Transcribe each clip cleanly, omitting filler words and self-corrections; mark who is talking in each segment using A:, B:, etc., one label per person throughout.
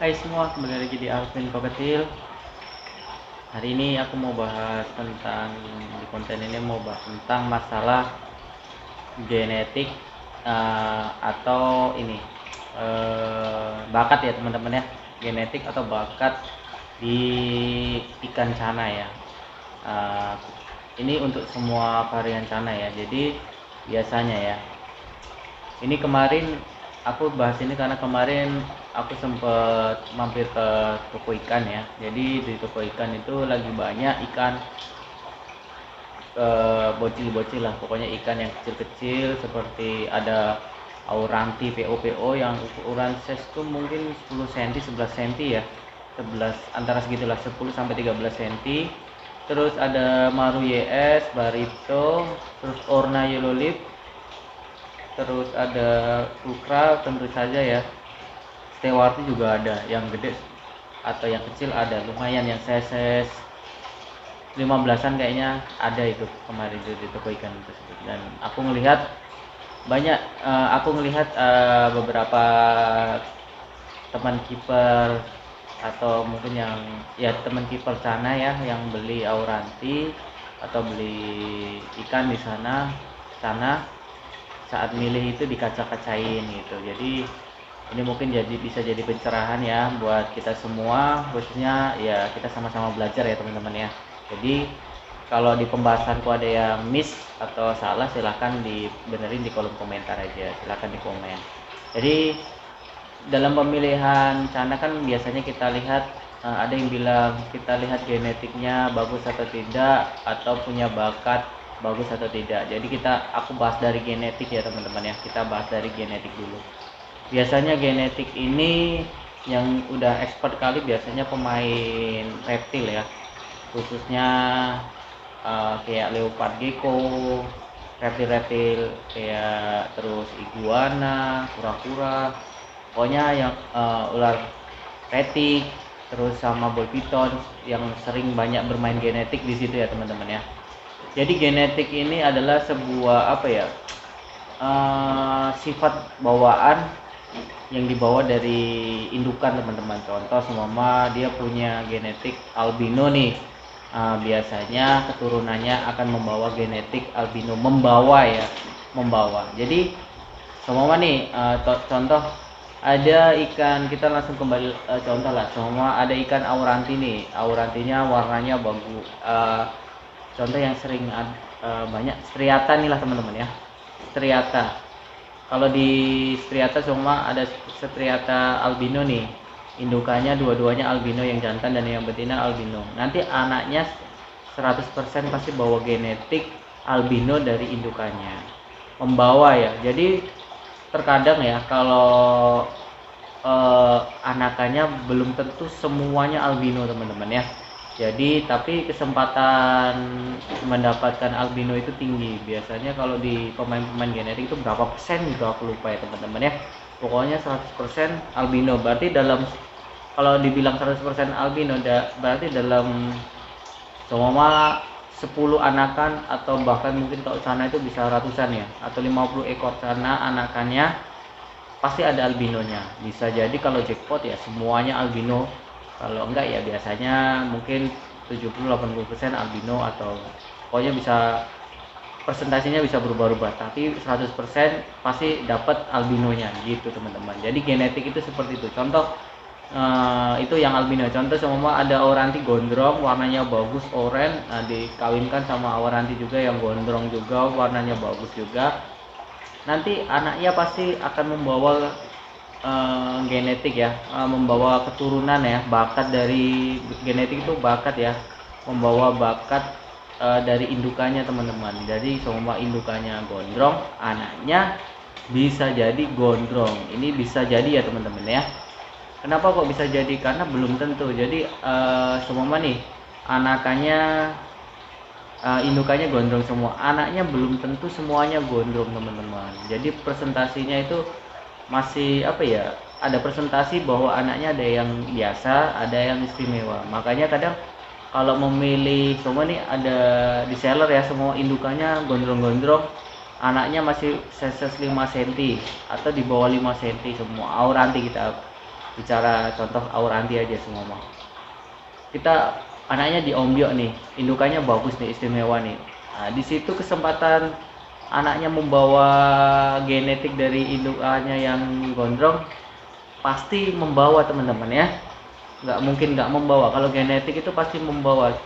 A: Hai semua, kembali lagi di Alvin Kokecil. Hari ini aku mau bahas tentang, di konten ini mau bahas tentang masalah genetik atau ini bakat ya teman-teman ya. Genetik atau bakat di ikan cana ya. Eh, ini untuk semua varian cana ya. Jadi biasanya ya, ini kemarin aku bahas ini karena kemarin aku sempet mampir ke toko ikan ya. Jadi di toko ikan itu lagi banyak ikan bocil-bocil lah, pokoknya ikan yang kecil-kecil seperti ada auranti PO yang ukuran size tuh mungkin 10 cm 11 cm ya, 11 antara segitulah, 10 sampai 13 cm. Terus ada maru YS, barito, terus orna yellow lip, terus ada kukra tentu saja ya, stewarti juga ada, yang gede atau yang kecil ada, lumayan yang size 15-an kayaknya ada itu kemarin itu di toko ikan tersebut. Dan aku ngelihat banyak, beberapa teman kiper atau mungkin yang ya teman kiper sana ya yang beli auranti atau beli ikan di sana saat milih itu dikaca-kacain gitu. Jadi ini mungkin bisa jadi pencerahan ya buat kita semua, khususnya ya kita sama-sama belajar ya teman-teman ya. Jadi kalau di pembahasanku ada yang miss atau salah, silahkan dibenerin di kolom komentar aja, silahkan di komen. Jadi dalam pemilihan cana kan biasanya kita lihat, ada yang bilang kita lihat genetiknya bagus atau tidak, atau punya bakat bagus atau tidak. Jadi aku bahas dari genetik ya teman-teman ya, kita bahas dari genetik dulu. Biasanya genetik ini yang udah expert kali biasanya pemain reptil ya, khususnya kayak leopard gecko, reptil-reptil kayak terus iguana, kura-kura, pokoknya yang ular retik, terus sama ball python yang sering banyak bermain genetik di situ ya teman-teman ya. Jadi genetik ini adalah sebuah apa ya, sifat bawaan yang dibawa dari indukan teman-teman. Contoh semama dia punya genetik albino nih, biasanya keturunannya akan membawa genetik albino, membawa. Jadi semua nih, contoh ada ikan, kita langsung kembali contoh lah, semua ada ikan auranti nih, aurantinya warnanya bagus, contoh yang sering banyak striata nih lah teman-teman ya, striata. Kalau di striata semua ada striata albino nih, indukannya dua-duanya albino, yang jantan dan yang betina albino. Nanti anaknya 100% pasti bawa genetik albino dari indukannya, membawa ya. Jadi terkadang ya kalau anakannya belum tentu semuanya albino teman-teman ya. Jadi tapi kesempatan mendapatkan albino itu tinggi. Biasanya kalau di pemain-pemain genetik itu berapa persen juga aku lupa ya teman-teman ya. Pokoknya 100% albino. Berarti kalau dibilang 100% albino berarti dalam semua 10 anakan, atau bahkan mungkin kalau sana itu bisa ratusan ya, atau 50 ekor sana anakannya pasti ada albinonya. Bisa jadi kalau jackpot ya semuanya albino, kalau enggak ya biasanya mungkin 70-80% albino, atau pokoknya bisa presentasinya bisa berubah-ubah, tapi 100% pasti dapat albinonya gitu teman-teman. Jadi genetik itu seperti itu. Contoh itu yang albino. Contoh semua ada auranti gondrong, warnanya bagus oranye, dikawinkan sama auranti juga yang gondrong juga, warnanya bagus juga. Nanti anaknya pasti akan membawa genetik ya, membawa keturunan ya, bakat dari genetik itu bakat ya, membawa bakat dari indukannya teman-teman. Jadi semua indukannya gondrong, anaknya bisa jadi gondrong. Ini bisa jadi ya teman-teman ya. Kenapa kok bisa jadi? Karena belum tentu. Jadi semua nih anakannya, indukannya gondrong semua, anaknya belum tentu semuanya gondrong teman-teman. Jadi presentasinya itu masih apa ya, ada presentasi bahwa anaknya ada yang biasa, ada yang istimewa. Makanya kadang kalau memilih semua nih, ada di seller ya, semua indukannya gondrong-gondrong, anaknya masih size 5 cm atau di bawah 5 cm semua auranti kita. bicara contoh Auranti aja semua mah. Kita anaknya di Ombyok nih, indukannya bagus nih, istimewa nih. Nah, di situ kesempatan anaknya membawa genetik dari indukannya yang gondrong pasti membawa teman-teman ya. Nggak mungkin nggak membawa. Kalau genetik itu pasti membawa.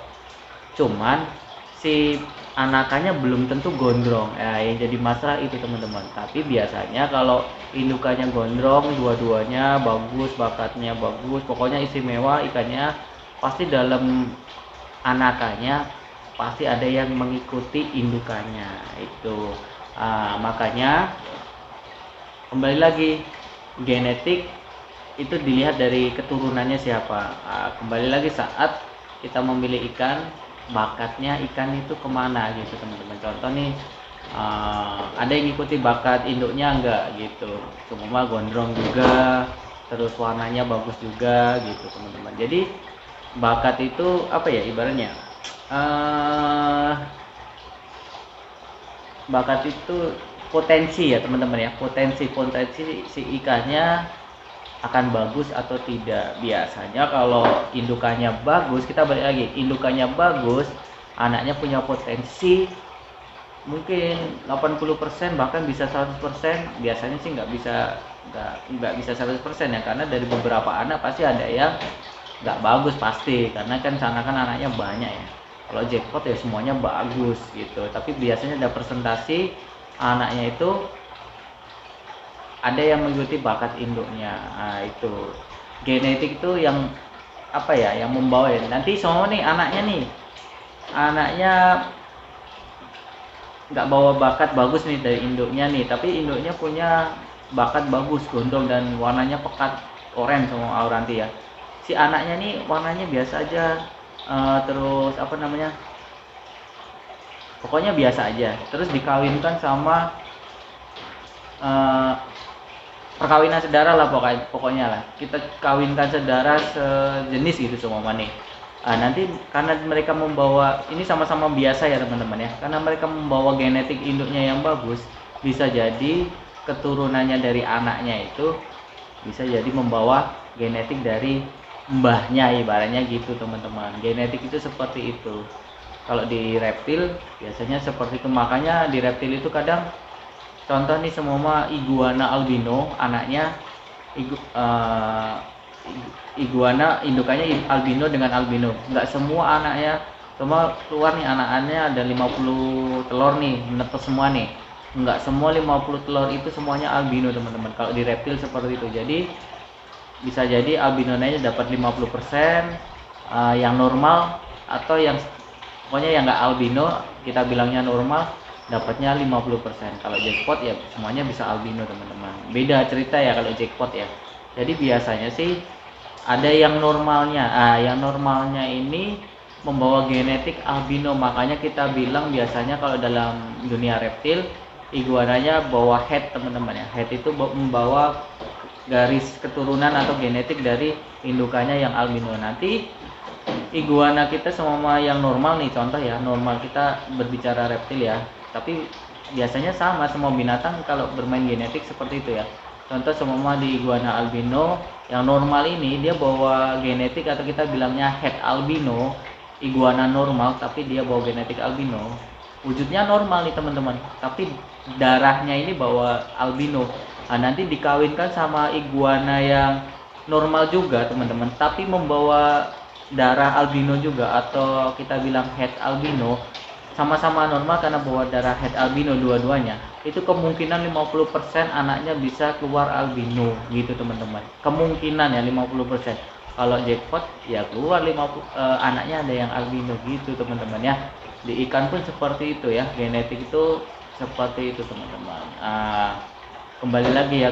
A: Cuman si anakannya belum tentu gondrong. Ya, yang jadi masalah itu teman-teman. Tapi biasanya kalau indukannya gondrong, dua-duanya bagus, bakatnya bagus, pokoknya istimewa ikannya, pasti dalam anakannya pasti ada yang mengikuti indukannya itu. Makanya kembali lagi, genetik itu dilihat dari keturunannya siapa. Kembali lagi saat kita memilih ikan, bakatnya ikan itu kemana gitu teman-teman. Contoh nih, ada yang ngikuti bakat induknya enggak gitu, cuma gondrong juga, terus warnanya bagus juga gitu teman-teman. Jadi bakat itu apa ya ibaratnya, bakat itu potensi ya teman-teman ya, potensi si ikannya akan bagus atau tidak. Biasanya kalau indukannya bagus, kita balik lagi, indukannya bagus, anaknya punya potensi mungkin 80% bahkan bisa 100%. Biasanya sih nggak bisa 100% ya, karena dari beberapa anak pasti ada yang nggak bagus pasti, karena kan sana kan anaknya banyak ya. Kalau jackpot ya semuanya bagus gitu, tapi biasanya ada presentasi anaknya itu ada yang mengikuti bakat induknya. Nah, itu genetik itu yang apa ya, yang membawa ya. Nanti semua nih anaknya nggak bawa bakat bagus nih dari induknya nih, tapi induknya punya bakat bagus, gondrong dan warnanya pekat, oranye sama Auranti ya. Si anaknya nih warnanya biasa aja, terus apa namanya, pokoknya biasa aja, terus dikawinkan sama perkawinan saudara lah, pokoknya lah kita kawinkan saudara sejenis gitu semua nih. Nanti karena mereka membawa ini sama-sama biasa ya teman-teman ya, karena mereka membawa genetik induknya yang bagus, bisa jadi keturunannya dari anaknya itu bisa jadi membawa genetik dari mbahnya, ibaratnya gitu teman-teman. Genetik itu seperti itu. Kalau di reptil biasanya seperti itu. Makanya di reptil itu kadang contoh nih semua iguana albino, anaknya iguana indukannya albino dengan albino. Nggak semua anaknya, cuma keluar nih anaknya ada 50 telur nih, menetas semua nih. Nggak semua 50 telur itu semuanya albino teman-teman. Kalau di reptil seperti itu. Jadi bisa jadi albinonya dapat 50%, yang normal atau yang pokoknya yang nggak albino kita bilangnya normal dapatnya 50%. Kalau jackpot ya semuanya bisa albino teman-teman. Beda cerita ya kalau jackpot ya. Jadi biasanya sih ada yang normalnya. Yang normalnya ini membawa genetik albino. Makanya kita bilang biasanya kalau dalam dunia reptil iguananya bawa head teman-teman ya. Head itu membawa garis keturunan atau genetik dari indukannya yang albino. Nanti iguana kita sama yang normal nih, contoh ya, normal kita berbicara reptil ya, tapi biasanya sama semua binatang kalau bermain genetik seperti itu ya. Contoh semua di iguana albino yang normal ini dia bawa genetik atau kita bilangnya head albino, iguana normal tapi dia bawa genetik albino. Wujudnya normal nih teman-teman, tapi darahnya ini bawa albino. Nanti dikawinkan sama iguana yang normal juga teman-teman, tapi membawa darah albino juga, atau kita bilang head albino, sama-sama normal karena bawa darah head albino dua-duanya. Itu kemungkinan 50% anaknya bisa keluar albino gitu teman-teman. Kemungkinan ya 50%. Kalau jackpot ya keluar 50 anaknya ada yang albino gitu teman-teman ya. Di ikan pun seperti itu ya, genetik itu seperti itu teman-teman. Kembali lagi ya,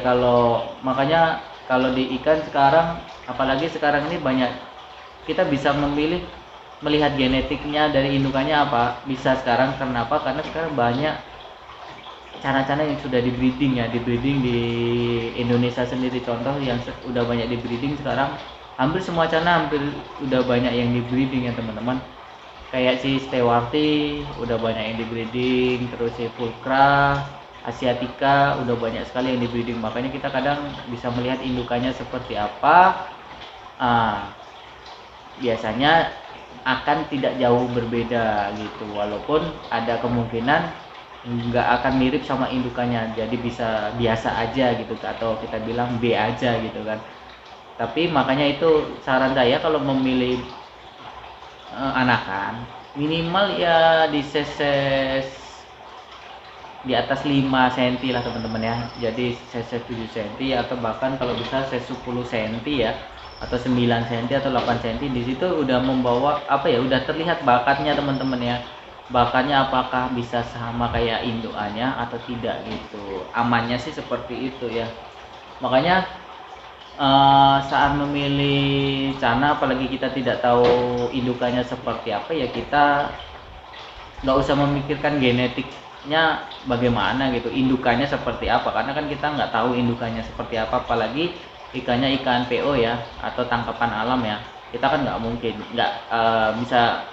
A: makanya kalau di ikan sekarang, apalagi sekarang ini banyak, kita bisa melihat genetiknya dari indukannya apa bisa sekarang. Kenapa? Karena sekarang banyak cara-cara yang sudah di breeding di Indonesia sendiri. Contoh yang udah banyak di breeding sekarang, hampir semua cana udah banyak yang di breeding ya teman-teman. Kayak si Stewarti udah banyak yang di breeding, terus si Pulcra, asiatica udah banyak sekali yang di breeding, makanya kita kadang bisa melihat indukannya seperti apa. Biasanya akan tidak jauh berbeda gitu, walaupun ada kemungkinan nggak akan mirip sama indukannya, jadi bisa biasa aja gitu, atau kita bilang B aja gitu kan. Tapi makanya itu saran saya kalau memilih anakan, minimal ya di seses di atas 5 cm lah teman-teman ya. Jadi seses 7 cm atau bahkan kalau bisa seses 10 cm ya, atau 9 cm atau 8 cm. Di situ udah membawa apa ya, udah terlihat bakatnya teman-teman ya. Bakatnya apakah bisa sama kayak indukannya atau tidak gitu. Amannya sih seperti itu ya. Makanya saat memilih cana, apalagi kita tidak tahu indukannya seperti apa ya, kita nggak usah memikirkan genetiknya bagaimana gitu, indukannya seperti apa, karena kan kita nggak tahu indukannya seperti apa, apalagi ikannya ikan PO ya, atau tangkapan alam ya. Kita kan nggak mungkin, bisa,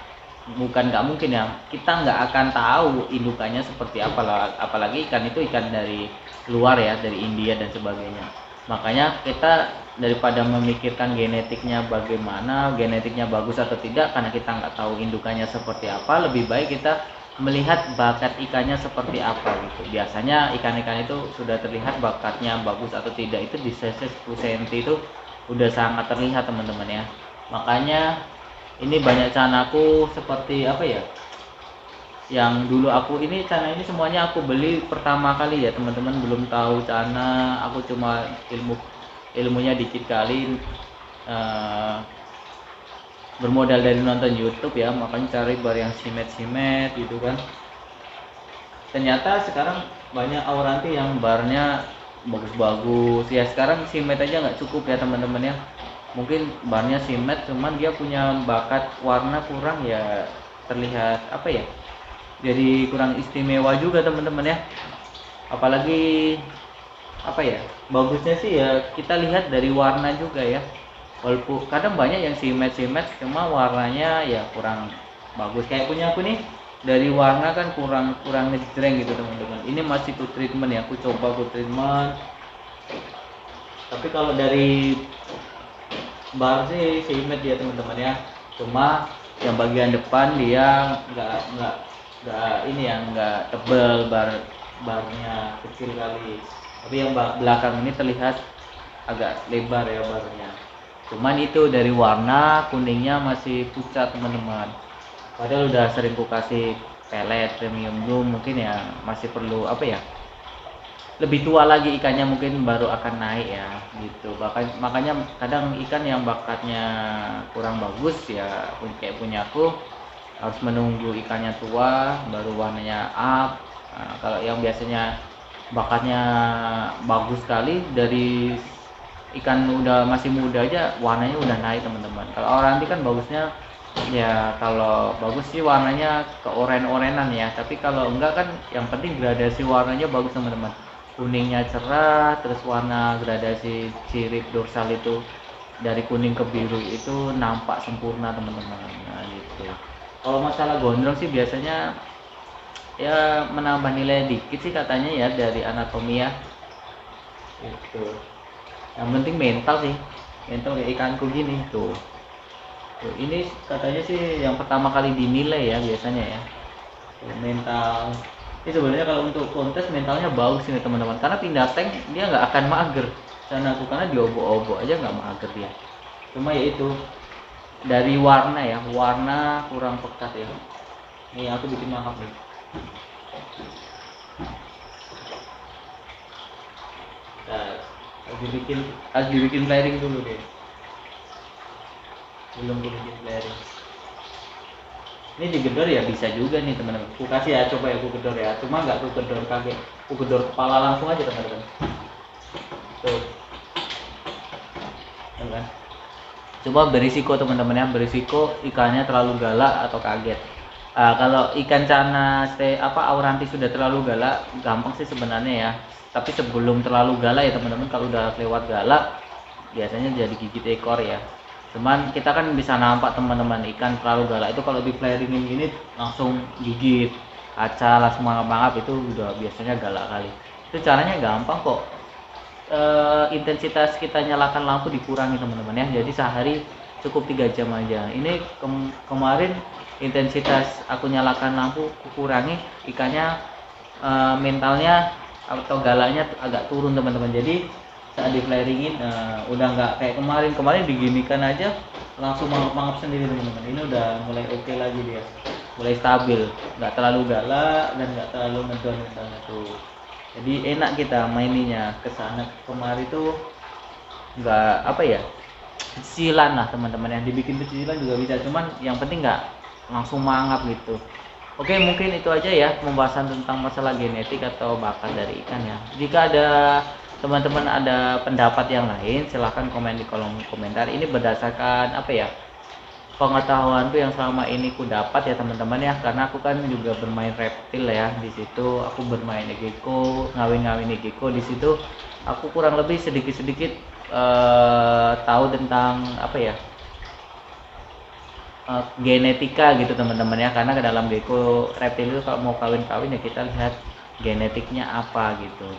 A: bukan nggak mungkin ya, kita nggak akan tahu indukannya seperti apa, apalagi ikan itu ikan dari luar ya, dari India dan sebagainya. Makanya kita daripada memikirkan genetiknya bagaimana, genetiknya bagus atau tidak, karena kita nggak tahu indukannya seperti apa, lebih baik kita melihat bakat ikannya seperti apa gitu. Biasanya ikan-ikan itu sudah terlihat bakatnya bagus atau tidak itu di seses 10 cm itu udah sangat terlihat teman-teman ya. Makanya ini banyak canaku seperti apa ya, yang dulu aku ini cana ini semuanya aku beli pertama kali ya teman-teman, belum tahu cana, aku cuma ilmunya dikit kali, bermodal dari nonton YouTube ya, makanya cari bar yang simet gitu kan. Ternyata sekarang banyak auranti yang barnya bagus-bagus ya. Sekarang simet aja nggak cukup ya teman-teman ya, mungkin barnya simet cuman dia punya bakat warna kurang ya, terlihat apa ya, jadi kurang istimewa juga teman-teman ya. Apalagi apa ya, bagusnya sih ya kita lihat dari warna juga ya, walaupun kadang banyak yang simet cuma warnanya ya kurang bagus. Kayak punya aku nih, dari warna kan kurang ngejreng gitu teman-teman. Ini masih ku treatment ya, aku coba ku treatment, tapi kalau dari bar sih simet ya teman-teman ya, cuma yang bagian depan dia nggak ini ya, nggak tebel, barnya kecil kali, tapi yang belakang ini terlihat agak lebar ya barnya. Cuman itu dari warna kuningnya masih pucat teman-teman, padahal udah sering ku kasih pelet premium blue, mungkin ya masih perlu apa ya, lebih tua lagi ikannya mungkin baru akan naik ya gitu. Makanya kadang ikan yang bakatnya kurang bagus ya, kayak punya aku, harus menunggu ikannya tua baru warnanya up. Nah, kalau yang biasanya bakatnya bagus sekali, dari ikan udah masih muda aja warnanya udah naik teman-teman. Kalau oranti kan bagusnya ya, kalau bagus sih warnanya ke oren-orenan ya, tapi kalau enggak kan yang penting gradasi warnanya bagus teman-teman. Kuningnya cerah, terus warna gradasi sirip dorsal itu dari kuning ke biru itu nampak sempurna teman-teman. Nah gitu. Kalau masalah gondrong sih biasanya ya menambah nilai dikit sih katanya ya dari anatomi ya. Itu. Yang penting mental sih. Mental kayak ikanku gini tuh. Tuh, ini katanya sih yang pertama kali dinilai ya biasanya ya. Tuh, mental. Ini sebenarnya kalau untuk kontes mentalnya bagus sih teman-teman. Karena pindah tank dia nggak akan mager. Karena diobok-obok aja nggak mager dia. Cuma ya itu, dari warna ya, warna kurang pekat ya. Nih aku bikin mangap nih. Nah, harus dibikin flaring dulu deh. Belum bikin flaring. Ini digedor ya bisa juga nih teman-teman. Aku kasih ya, coba ya aku gedor ya. Cuma nggak aku gedor kaget, aku gedor kepala langsung aja teman-teman. Tuh. Kan? Coba berisiko teman-teman ya, berisiko ikannya terlalu galak atau kaget. Kalau ikan cana auranti sudah terlalu galak, gampang sih sebenarnya ya. Tapi sebelum terlalu galak ya teman-teman, kalau udah lewat galak biasanya jadi gigit ekor ya. Cuman kita kan bisa nampak teman-teman, ikan terlalu galak itu kalau di flaringin gini langsung gigit kaca, langsung mangap-mangap, itu udah biasanya galak kali. Itu caranya gampang kok. Intensitas kita nyalakan lampu dikurangi teman-teman ya. Jadi sehari cukup 3 jam aja. Ini kemarin intensitas aku nyalakan lampu kurangi, ikannya mentalnya atau galaknya agak turun teman-teman. Jadi saat di flaringin udah nggak kayak kemarin diginikan aja langsung mangap sendiri teman-teman. Ini udah mulai oke lagi dia, mulai stabil, nggak terlalu galak dan nggak terlalu ngedon misalnya tuh. Jadi enak kita maininya, kesana kemari tuh nggak apa ya, cicilan lah teman-teman. Yang dibikin cicilan juga bisa, cuman yang penting nggak langsung mangap gitu. Oke, mungkin itu aja ya pembahasan tentang masalah genetik atau bakat dari ikan ya. Jika ada teman-teman ada pendapat yang lain, silahkan komen di kolom komentar. Ini berdasarkan apa ya, pengetahuan tuh yang selama ini ku dapat ya teman-teman ya, karena aku kan juga bermain reptil ya. Di situ aku bermain gecko, ngawin gecko. Di situ aku kurang lebih sedikit-sedikit tahu tentang apa ya, genetika gitu teman-teman ya. Karena ke dalam gecko reptil itu kalau mau kawin-kawin ya kita lihat genetiknya apa gitu.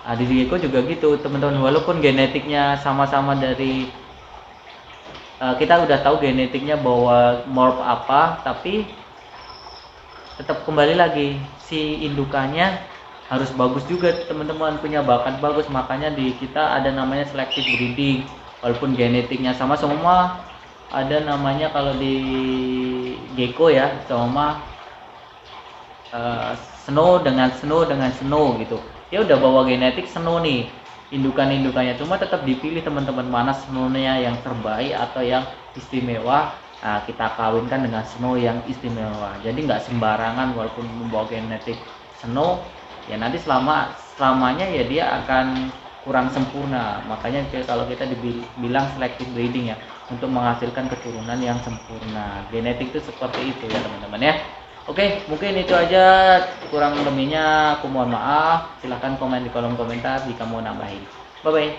A: Di gecko juga gitu teman-teman, walaupun genetiknya sama-sama dari kita udah tahu genetiknya bahwa morph apa, tapi tetap kembali lagi si indukannya harus bagus juga teman-teman, punya bakat bagus. Makanya di kita ada namanya selective breeding. Walaupun genetiknya sama semua, ada namanya kalau di gecko ya sama snow dengan snow gitu. Dia udah bawa genetik snow nih, indukannya, cuma tetap dipilih teman-teman mana snow-nya yang terbaik atau yang istimewa. Nah, kita kawinkan dengan snow yang istimewa. Jadi nggak sembarangan walaupun membawa genetik snow ya, nanti selamanya ya dia akan kurang sempurna. Makanya kalau kita dibilang selective breeding ya, untuk menghasilkan keturunan yang sempurna. Genetik itu seperti itu ya teman-teman ya. Oke, mungkin itu aja, kurang lebihnya aku mohon maaf. Silahkan komen di kolom komentar jika mau nambahin. Bye bye.